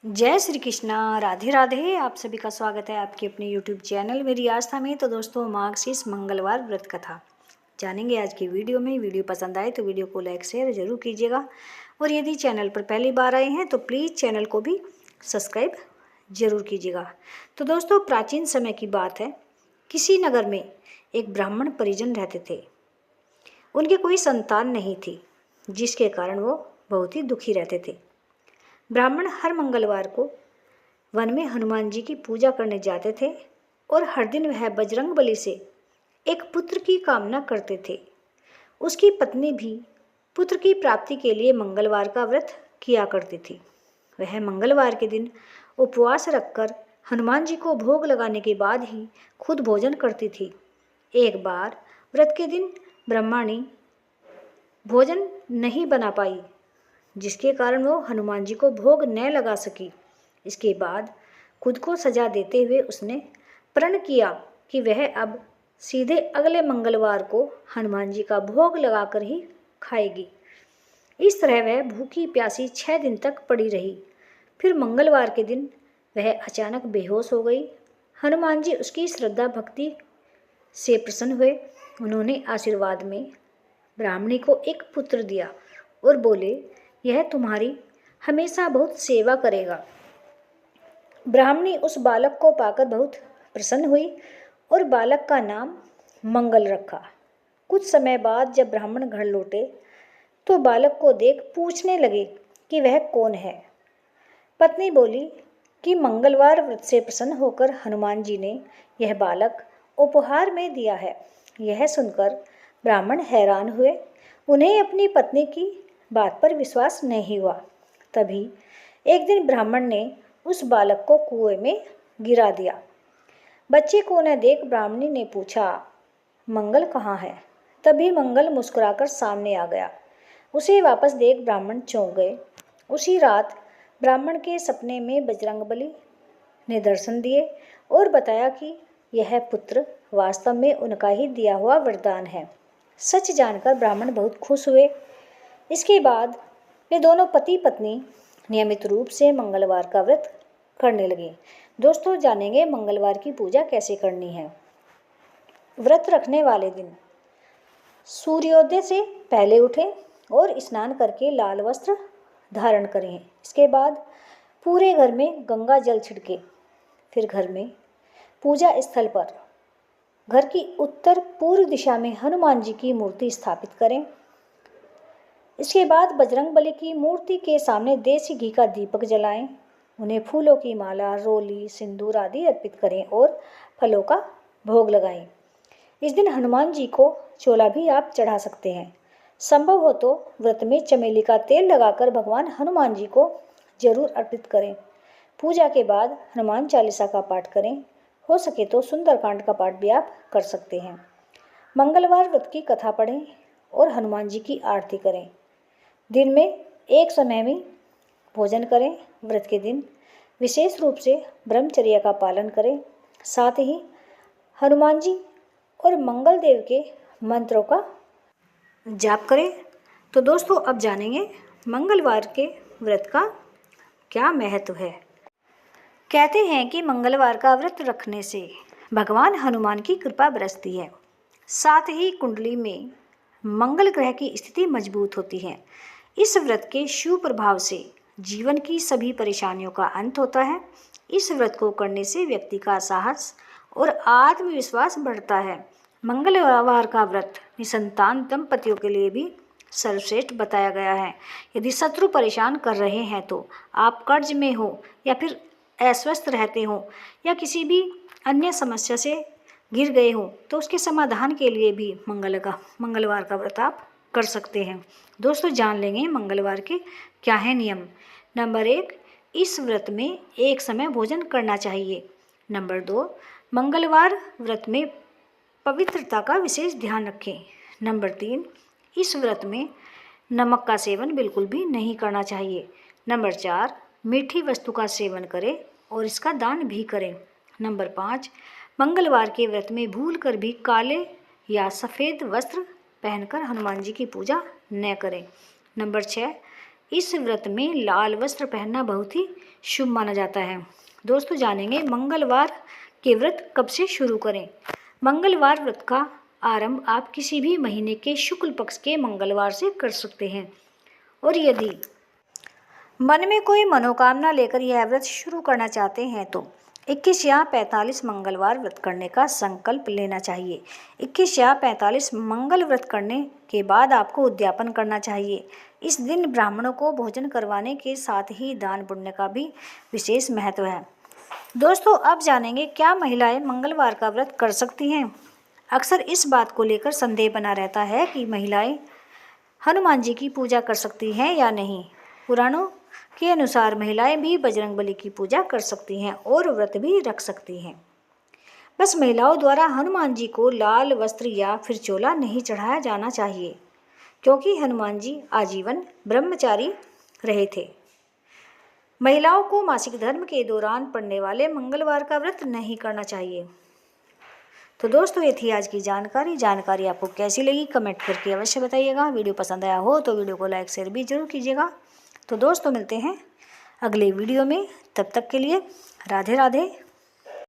जय श्री कृष्णा, राधे राधे। आप सभी का स्वागत है आपके अपने YouTube चैनल मेरी आस्था में। तो दोस्तों, मार्गशीर्ष मंगलवार व्रत कथा जानेंगे आज की वीडियो में। वीडियो पसंद आए तो वीडियो को लाइक शेयर जरूर कीजिएगा, और यदि चैनल पर पहली बार आए हैं तो प्लीज़ चैनल को भी सब्सक्राइब जरूर कीजिएगा। तो दोस्तों, प्राचीन समय की बात है। किसी नगर में एक ब्राह्मण परिजन रहते थे। उनके कोई संतान नहीं थी, जिसके कारण वो बहुत ही दुखी रहते थे। ब्राह्मण हर मंगलवार को वन में हनुमान जी की पूजा करने जाते थे, और हर दिन वह बजरंगबली से एक पुत्र की कामना करते थे। उसकी पत्नी भी पुत्र की प्राप्ति के लिए मंगलवार का व्रत किया करती थी। वह मंगलवार के दिन उपवास रखकर हनुमान जी को भोग लगाने के बाद ही खुद भोजन करती थी। एक बार व्रत के दिन ब्रह्माणी भोजन नहीं बना पाई, जिसके कारण वो हनुमान जी को भोग न लगा सकी। इसके बाद खुद को सजा देते हुए उसने प्रण किया कि वह अब सीधे अगले मंगलवार को हनुमान जी का भोग लगाकर ही खाएगी। इस तरह वह भूखी प्यासी 6 दिन तक पड़ी रही। फिर मंगलवार के दिन वह अचानक बेहोश हो गई। हनुमान जी उसकी श्रद्धा भक्ति से प्रसन्न हुए। उन्होंने आशीर्वाद में ब्राह्मणी को एक पुत्र दिया और बोले, यह तुम्हारी हमेशा बहुत सेवा करेगा। ब्राह्मणी उस बालक को पाकर बहुत प्रसन्न हुई और बालक का नाम मंगल रखा। कुछ समय बाद जब ब्राह्मण घर लौटे तो बालक को देख पूछने लगे कि वह कौन है। पत्नी बोली कि मंगलवार व्रत से प्रसन्न होकर हनुमान जी ने यह बालक उपहार में दिया है। यह सुनकर ब्राह्मण हैरान हुए। उन्हें अपनी पत्नी की बात पर विश्वास नहीं हुआ। तभी एक दिन ब्राह्मण ने उस बालक को कुएं में गिरा दिया। बच्चे को न देख ब्राह्मणी ने पूछा, मंगल कहाँ है? तभी मंगल मुस्कुराकर सामने आ गया। उसे वापस देख ब्राह्मण चौंक गए। उसी रात ब्राह्मण के सपने में बजरंगबली ने दर्शन दिए और बताया कि यह पुत्र वास्तव में उनका ही दिया हुआ वरदान है। सच जानकर ब्राह्मण बहुत खुश हुए। इसके बाद वे दोनों पति पत्नी नियमित रूप से मंगलवार का व्रत करने लगे। दोस्तों, जानेंगे मंगलवार की पूजा कैसे करनी है। व्रत रखने वाले दिन सूर्योदय से पहले उठें और स्नान करके लाल वस्त्र धारण करें। इसके बाद पूरे घर में गंगा जल छिड़के। फिर घर में पूजा स्थल पर घर की उत्तर पूर्व दिशा में हनुमान जी की मूर्ति स्थापित करें। इसके बाद बजरंगबली की मूर्ति के सामने देसी घी का दीपक जलाएं। उन्हें फूलों की माला, रोली, सिंदूर आदि अर्पित करें और फलों का भोग लगाएं। इस दिन हनुमान जी को चोला भी आप चढ़ा सकते हैं। संभव हो तो व्रत में चमेली का तेल लगाकर भगवान हनुमान जी को जरूर अर्पित करें। पूजा के बाद हनुमान चालीसा का पाठ करें। हो सके तो सुंदरकांड का पाठ भी आप कर सकते हैं। मंगलवार व्रत की कथा पढ़ें और हनुमान जी की आरती करें। दिन में एक समय में भोजन करें। व्रत के दिन विशेष रूप से ब्रह्मचर्य का पालन करें। साथ ही हनुमान जी और मंगल देव के मंत्रों का जाप करें। तो दोस्तों, अब जानेंगे मंगलवार के व्रत का क्या महत्व है। कहते हैं कि मंगलवार का व्रत रखने से भगवान हनुमान की कृपा बरसती है। साथ ही कुंडली में मंगल ग्रह की स्थिति मजबूत होती है। इस व्रत के शुभ प्रभाव से जीवन की सभी परेशानियों का अंत होता है। इस व्रत को करने से व्यक्ति का साहस और आत्मविश्वास बढ़ता है। मंगलवार का व्रत निसंतान दंपतियों के लिए भी सर्वश्रेष्ठ बताया गया है। यदि शत्रु परेशान कर रहे हैं, तो आप कर्ज में हो या फिर अस्वस्थ रहते हो या किसी भी अन्य समस्या से गिर गए हो, तो उसके समाधान के लिए भी मंगलवार का व्रत आप कर सकते हैं। दोस्तों, जान लेंगे मंगलवार के क्या है नियम। नंबर 1, इस व्रत में एक समय भोजन करना चाहिए। नंबर 2, मंगलवार व्रत में पवित्रता का विशेष ध्यान रखें। नंबर 3, इस व्रत में नमक का सेवन बिल्कुल भी नहीं करना चाहिए। नंबर 4, मीठी वस्तु का सेवन करें और इसका दान भी करें। नंबर 5, मंगलवार के व्रत में भूलकर भी काले या सफ़ेद वस्त्र पहनकर हनुमान जी की पूजा न करें। नंबर 6, इस व्रत में लाल वस्त्र पहनना बहुत ही शुभ माना जाता है। दोस्तों जानेंगे मंगलवार के व्रत कब से शुरू करें। मंगलवार व्रत का आरंभ आप किसी भी महीने के शुक्ल पक्ष के मंगलवार से कर सकते हैं और यदि मन में कोई मनोकामना लेकर यह व्रत शुरू करना चाहते हैं तो 21 या 45 मंगलवार व्रत करने का संकल्प लेना चाहिए। 21 या 45 मंगल व्रत करने के बाद आपको उद्यापन करना चाहिए। इस दिन ब्राह्मणों को भोजन करवाने के साथ ही दान पुण्य का भी विशेष महत्व है। दोस्तों अब जानेंगे क्या महिलाएं मंगलवार का व्रत कर सकती हैं। अक्सर इस बात को लेकर संदेह बना रहता है कि महिलाएं हनुमान जी की पूजा कर सकती हैं या नहीं। पुराणों के अनुसार महिलाएं भी बजरंगबली की पूजा कर सकती हैं और व्रत भी रख सकती हैं। बस महिलाओं द्वारा हनुमान जी को लाल वस्त्र या फिर चोला नहीं चढ़ाया जाना चाहिए, क्योंकि हनुमान जी आजीवन ब्रह्मचारी रहे थे। महिलाओं को मासिक धर्म के दौरान पड़ने वाले मंगलवार का व्रत नहीं करना चाहिए। तो दोस्तों ये थी आज की जानकारी आपको कैसी लगी कमेंट करके अवश्य बताइएगा। वीडियो पसंद आया हो तो वीडियो को लाइक शेयर भी जरूर कीजिएगा। तो दोस्तों मिलते हैं अगले वीडियो में, तब तक के लिए राधे राधे।